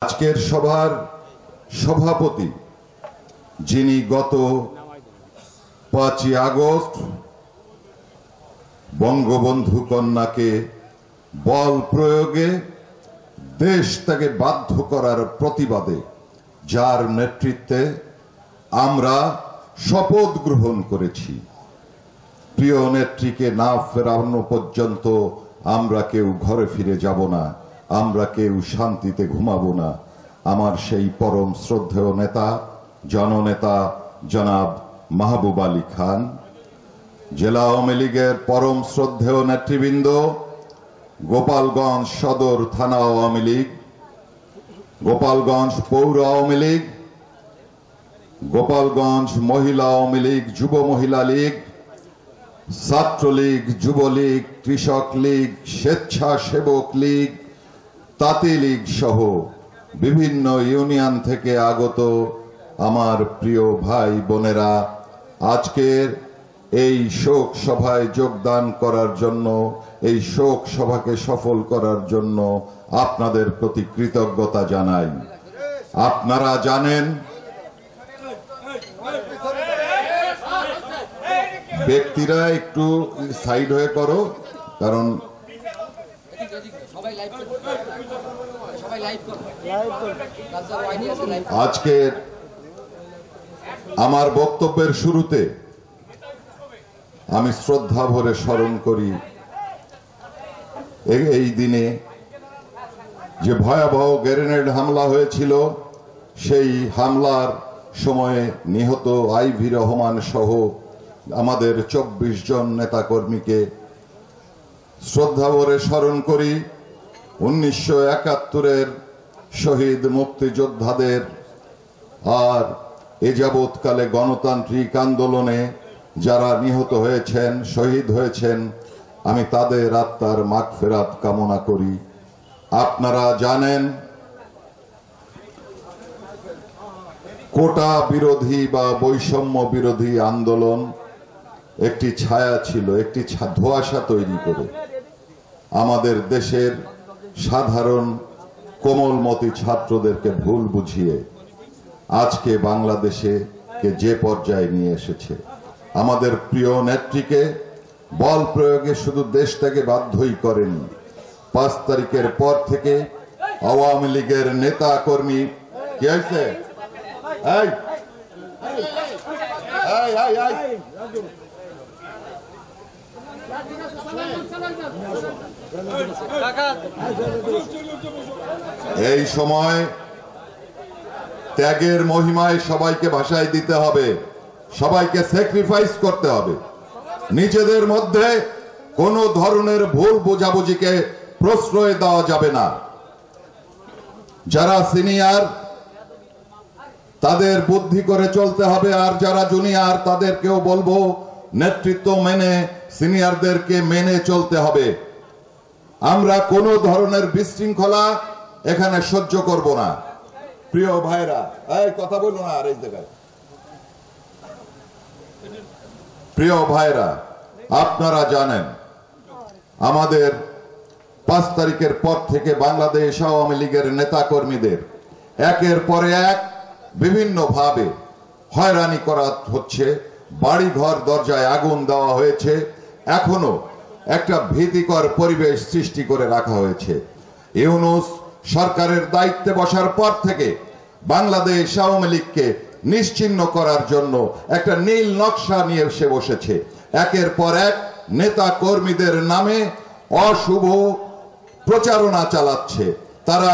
আজকের সভার সভাপতি যিনি গত 5ই আগস্ট বঙ্গবন্ধু কন্যাকে বল প্রয়োগে দেশ থেকে বাধ্য করার প্রতিবাদে যার নেতৃত্বে আমরা শপথ গ্রহণ করেছি, প্রিয় নেত্রীকে না ফেরানো পর্যন্ত আমরা কেউ ঘরে ফিরে যাব না, আমরা কেউ শান্তিতে ঘুমাবো না। আমার সেই পরম শ্রদ্ধেয় নেতা জননেতা জনাব মাহবুব আলী খান, জেলা আওয়ামী লীগের পরম শ্রদ্ধেয় নেতৃবৃন্দ, গোপালগঞ্জ সদর থানা আওয়ামী লীগ, গোপালগঞ্জ পৌর আওয়ামী লীগ, গোপালগঞ্জ মহিলা আওয়ামী লীগ, যুব মহিলা লীগ, ছাত্রলীগ, যুবলীগ, কৃষক লীগ, স্বেচ্ছাসেবক লীগ, তাঁতি লীগ সহ বিভিন্ন ইউনিয়ন থেকে আগত আমার প্রিয় ভাই বোনেরা, আজকের এই শোক সভায় যোগদান করার জন্য, এই শোক সভাকে সফল করার জন্য আপনাদের প্রতি কৃতজ্ঞতা জানাই। আপনারা জানেন, ব্যক্তিরা একটু সাইড হয়ে করো, কারণ আজকের আমার বক্তব্যের শুরুতে আমি শ্রদ্ধা ভরে স্মরণ করি এই দিনে যে ভয়াবহ গ্রেনেড হামলা হয়েছিল, সেই হামলার সময়ে নিহত আইভি রহমান সহ আমাদের 24 জন নেতাকর্মীকে শ্রদ্ধা ভরে স্মরণ করি। 1971-এর শহীদ মুক্তিযোদ্ধাদের আর এ যাবৎকালে গণতান্ত্রিক আন্দোলনে যারা নিহত হয়েছেন, শহীদ হয়েছেন, আমি তাদের আত্মার মাগফিরাত কামনা করি। আপনারা জানেন, কোটা বিরোধী বা বৈষম্য বিরোধী আন্দোলন একটি ছায়া ছিল, একটি ধোঁয়াশা তৈরি করে আমাদের দেশের সাধারণ কোমলমতি ছাত্রদেরকে ভুল বুঝিয়ে আজকে বাংলাদেশে যে পর্যায়ে নিয়ে এসেছে। আমাদের প্রিয় নেত্রীকে বল প্রয়োগে শুধু দেশটাকে বাধ্যই করেনি, 5 তারিখের পর থেকে আওয়ামী লীগের নেতা কর্মী কি হয়েছে, এই সময় ত্যাগের মহিমায় সবাইকে ভাষায় দিতে হবে, সবাইকে স্যাক্রিফাইস করতে হবে। নিজেদের মধ্যে কোনো ধরনের ভুল বোঝাবুঝিকে প্রশ্রয় দেওয়া যাবে না। যারা সিনিয়র তাদের বুদ্ধি করে চলতে হবে, আর যারা জুনিয়র তাদেরকেও বলবো নেতৃত্ব মেনে সিনিয়রদেরকে মেনে চলতে হবে। আমরা কোনো ধরনের বিশৃঙ্খলা এখানে সহ্য করব না। প্রিয় ভাইরা, এই কথা বলুন না আর এই জায়গায়। প্রিয় ভাইরা, আপনারা জানেন আমাদের 5 তারিখের পর থেকে বাংলাদেশ আওয়ামী লীগের নেতা কর্মীদের একের পরে এক বিভিন্ন ভাবে হয়রানি করা হচ্ছে, বাড়িঘর দরজায় আগুন দেওয়া হয়েছে, এখনো একটা ভীতিকর পরিবেশ সৃষ্টি করে রাখা হয়েছে। ইউনূস সরকারের দায়িত্বে বসার পর থেকে বাংলাদেশ আওয়ামী লীগকে নিশ্চিহ্ন করার জন্য একটা নীল নকশা নিয়ে এসে বসেছে। একের পর এক নেতা কর্মীদের নামে অশুভ প্রচারণা চালাচ্ছে। তারা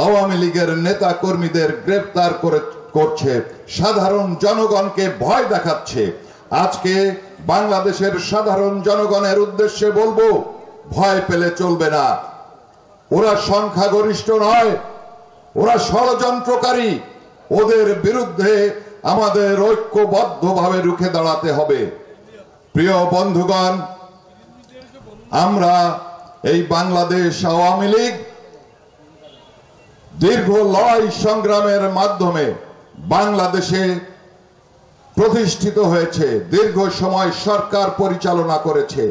আওয়ামী লীগের নেতা কর্মীদের গ্রেফতার করছে, সাধারণ জনগণকে ভয় দেখাচ্ছে। আজকে বাংলাদেশের সাধারণ জনগণের উদ্দেশ্যে বলবো, ভয় পেলে চলবে না। ওরা সংখ্যাগরিষ্ঠ নয়, ওরা ষড়যন্ত্রকারী। ওদের বিরুদ্ধে আমাদের ঐক্যবদ্ধভাবে রুখে দাঁড়াতে হবে। প্রিয় বন্ধুগণ, আমরা এই বাংলাদেশ আওয়ামী লীগ দীর্ঘ লড়াই সংগ্রামের মাধ্যমে বাংলাদেশে প্রতিষ্ঠিত হয়েছে, দীর্ঘ সময় সরকার পরিচালনা করেছে।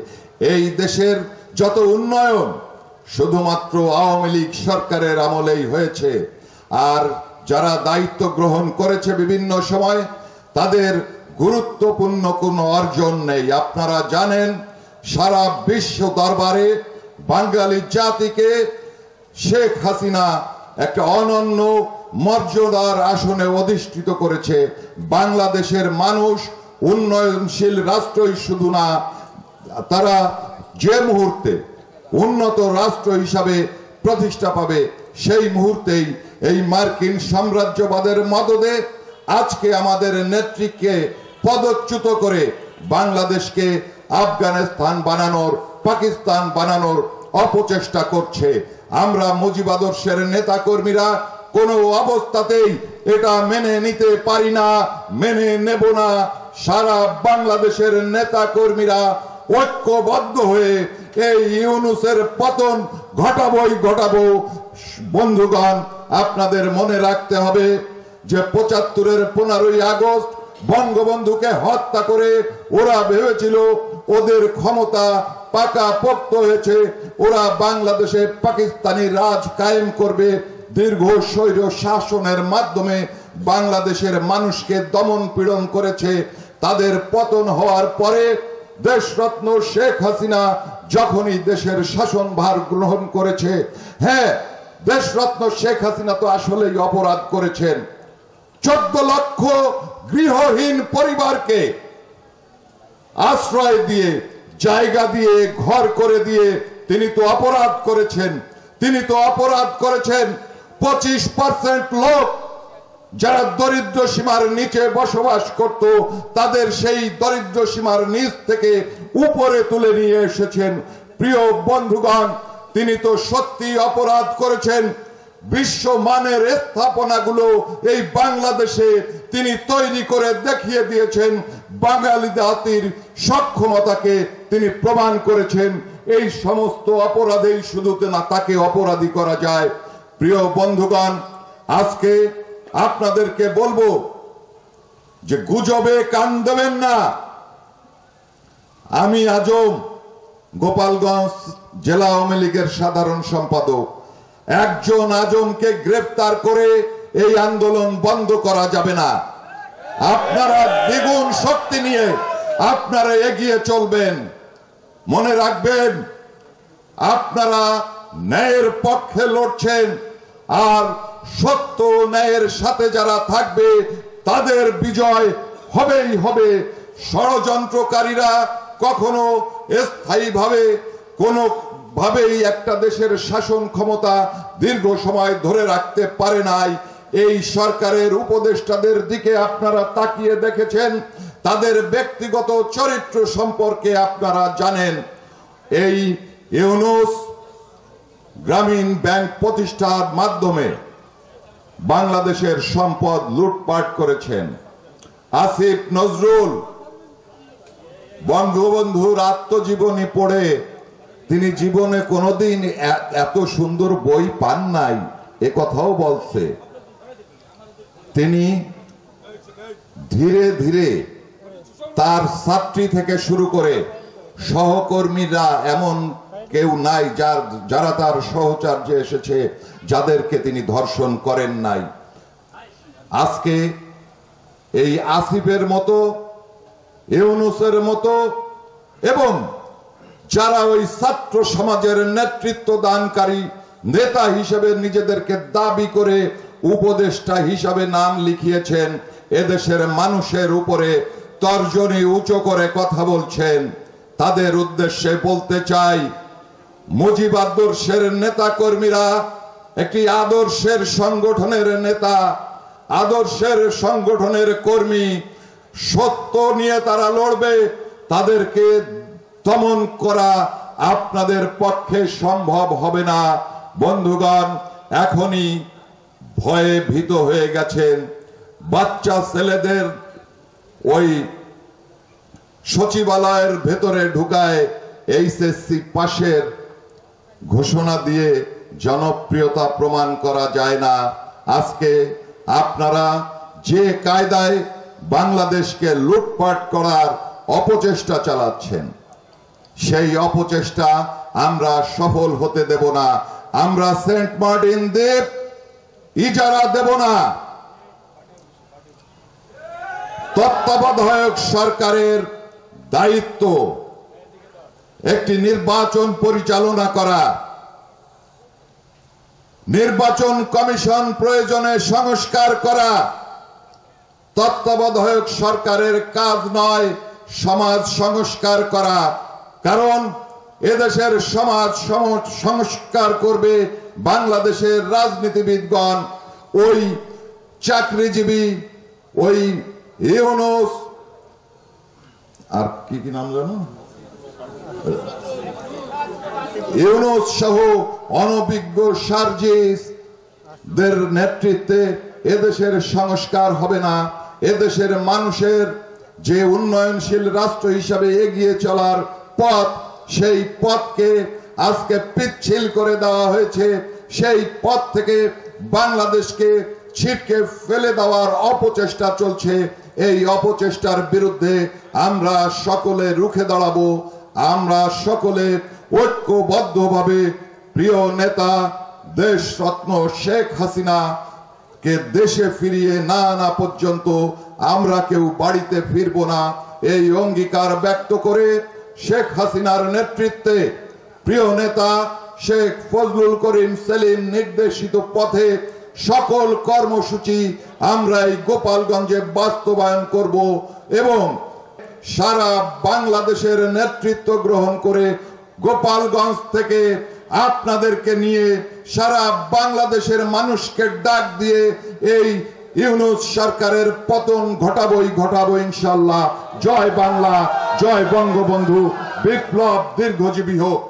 এই দেশের যত উন্নয়ন শুধুমাত্র আওয়ামী লীগ সরকারের আমলেই হয়েছে। আর যারা দায়িত্ব গ্রহণ করেছে বিভিন্ন সময় তাদের গুরুত্বপূর্ণ কোনো অর্জন নেই। আপনারা জানেন সারা বিশ্ব দরবারে বাঙালি জাতিকে শেখ হাসিনা একটা অনন্য মর্যাদার আসনে অধিষ্ঠিত করেছে। বাংলাদেশের মানুষ উন্নয়নশীল রাষ্ট্রই শুধু না, তারা যে মুহূর্তে উন্নত রাষ্ট্র হিসাবে প্রতিষ্ঠা পাবে সেই মুহূর্তেই এই মার্কিন সাম্রাজ্যবাদের মদদে আজকে আমাদের নেত্রীকে পদচ্যুত করে বাংলাদেশকে আফগানিস্তান বানানোর, পাকিস্তান বানানোর অপচেষ্টা করছে। আমরা মুজিবাদর্শের নেতা কর্মীরা কোনো অবস্থাতেই এটা মেনে নিতে পারি না, মেনে নেব না। সারা বাংলাদেশের নেতা কর্মীরা ঐক্যবদ্ধ হয়ে এই ইউনূসের পতন ঘটাবো। বন্ধুগণ, আপনাদের মনে রাখতে হবে যে ৭৫-এর 15ই আগস্ট বঙ্গবন্ধুকে হত্যা করে ওরা ভেবেছিল ওদের ক্ষমতা পাকাপোক্ত হয়েছে, ওরা বাংলাদেশে পাকিস্তানি রাজ কায়েম করবে। দীর্ঘ স্বৈর শাসনের মাধ্যমে বাংলাদেশের মানুষকে দমন পীড়ন করেছে। তাদের পতন হওয়ার পরে দেশরত্ন শেখ হাসিনা যখনই দেশের শাসনভার গ্রহণ করেছে, হ্যাঁ, দেশরত্ন শেখ হাসিনা তো আসলেই অপরাধ করেছেন। 14 লক্ষ গৃহহীন পরিবারকে আশ্রয় দিয়ে, জায়গা দিয়ে, ঘর করে দিয়ে তিনি তো অপরাধ করেছেন। 25% লোক যারা দরিদ্র সীমার নিচে বসবাস করত তাদের সেই দরিদ্র সীমার নিচ থেকে উপরে তুলে নিয়ে এসেছেন। প্রিয় বন্ধুগণ, তিনি তো সত্যি অপরাধ করেছেন। বিশ্বমানের স্থাপনাগুলো এই বাংলাদেশে তিনি তৈরি করে দেখিয়ে দিয়েছেন। বাঙালি জাতির সক্ষমতাকে তিনি প্রমাণ করেছেন। এই সমস্ত অপরাধেই শুধু না তাকে অপরাধী করা যায়। প্রিয় বন্ধুগণ, আজকে আপনাদেরকে বলবো যে গুজবে কান দেবেন না। আমি আজম, গোপালগঞ্জ জেলা আওয়ামী লীগের সাধারণ সম্পাদক। একজন আজমকে গ্রেফতার করে এই আন্দোলন বন্ধ করা যাবে না। আপনারা দ্বিগুণ শক্তি নিয়ে আপনারা এগিয়ে চলবেন। মনে রাখবেন, আপনারা ন্যায়ের পক্ষে লড়ছেন, আর সত্য ন্যায়ের সাথে যারা থাকবে তাদের বিজয় হবেই হবে। ষড়যন্ত্রকারীরা কখনো স্থায়ীভাবে কোনোভাবেই একটা দেশের শাসন ক্ষমতা দীর্ঘ সময় ধরে রাখতে পারে নাই। এই সরকারের উপদেষ্টাদের দিকে আপনারা তাকিয়ে দেখেছেন, তাদের ব্যক্তিগত চরিত্র সম্পর্কে আপনারা জানেন। এই ইউনূস গ্রামীণ ব্যাংক প্রতিষ্ঠার মাধ্যমে বাংলাদেশের সম্পদ লুটপাট করেছেন। আসিফ নজরুল বঙ্গবন্ধুর আত্মজীবনী পড়ে তিনি জীবনে কোনোদিন এত সুন্দর বই পান নাই, এ কথাও বলছে। তিনি ধীরে ধীরে তার ছাত্রী থেকে শুরু করে সহকর্মীরা এমন কেউ নাই যারা তার সহচর্যে এসেছে যাদেরকে তিনি ধর্ষণ করেন নাই। আজকে এই আসিফের মতো, ইউনূসের মতো এবং যারা ওই ছাত্র সমাজের নেতৃত্ব দানকারী নেতা হিসেবে নিজেদেরকে দাবি করে উপদেষ্টা হিসাবে নাম লিখিয়েছেন, এদেশের মানুষের উপরে তর্জনী উঁচু করে কথা বলছেন, তাদের উদ্দেশ্যে বলতে চাই, মুজিবাদর্শের নেতা কর্মীরা একটি আদর্শের সংগঠনের নেতা, আদর্শের সংগঠনের কর্মী। সত্য নিয়ে তারা লড়বে, তাদেরকে দমন করা আপনাদের পক্ষে সম্ভব হবে না। বন্ধুগণ, এখনই ভয়ে ভীত হয়ে গেছেন। বাচ্চা ছেলেদের ওই সচিবালয়ের ভেতরে ঢুকায় এইচএসসি পাশের ঘোষণা দিয়ে জনপ্রিয়তা প্রমাণ করা যায় না। আজকে আপনারা যে কায়দায় বাংলাদেশকে লুটপাট করার অপচেষ্টা চালাচ্ছেন, সেই অপচেষ্টা আমরা সফল হতে দেব না। আমরা সেন্ট মার্টিন দ্বীপ ইজারা দেব না। তত্ত্বাবধায়ক সরকারের দায়িত্ব একটি নির্বাচন পরিচালনা করা। নির্বাচন কমিশন প্রয়োজনে সংস্কার করা তত্ত্বাবধায়ক সরকারের কাজ নয় সমাজ সংস্কার করা। কারণ এদেশের সমাজ সংস্কার করবে বাংলাদেশের রাজনীতিবিদগণ, ওই চাকরিজীবী, ওই ইউনূস আর কি নাম জানো, ইউনূস সহ অনভিজ্ঞ সার্জিসদের নেতৃত্বে এদেশের সংস্কার হবে না। এদেশের মানুষের যে উন্নয়নশীল রাষ্ট্র হিসাবে এগিয়ে চলার পথ, সেই পথকে আজকে পিচ্ছিল করে দেওয়া হয়েছে। সেই পথ থেকে বাংলাদেশকে ছিটকে ফেলে দেওয়ার অপচেষ্টা চলছে। এই অপচেষ্টার বিরুদ্ধে আমরা সকলে রুখে দাঁড়াবো। আমরা সকলে ঐক্যবদ্ধভাবে প্রিয় নেতা দেশরত্ন শেখ হাসিনা কে দেশে ফিরিয়ে না আনা পর্যন্ত আমরা কেউ বাড়িতে ফিরব না, এই অঙ্গীকার ব্যক্ত করে শেখ হাসিনার নেতৃত্বে প্রিয় নেতা শেখ ফজলুল করিম সেলিম নির্দেশিত পথে সকল কর্মসূচি আমরা এই গোপালগঞ্জে বাস্তবায়ন করব এবং সারা বাংলাদেশের নেতৃত্ব গ্রহণ করে গোপালগঞ্জ থেকে আপনাদেরকে নিয়ে সারা বাংলাদেশের মানুষকে ডাক দিয়ে এই ইউনূস সরকারের পতন ঘটাবো ইনশাআল্লাহ। জয় বাংলা, জয় বঙ্গবন্ধু, বিপ্লব দীর্ঘজীবী হোক।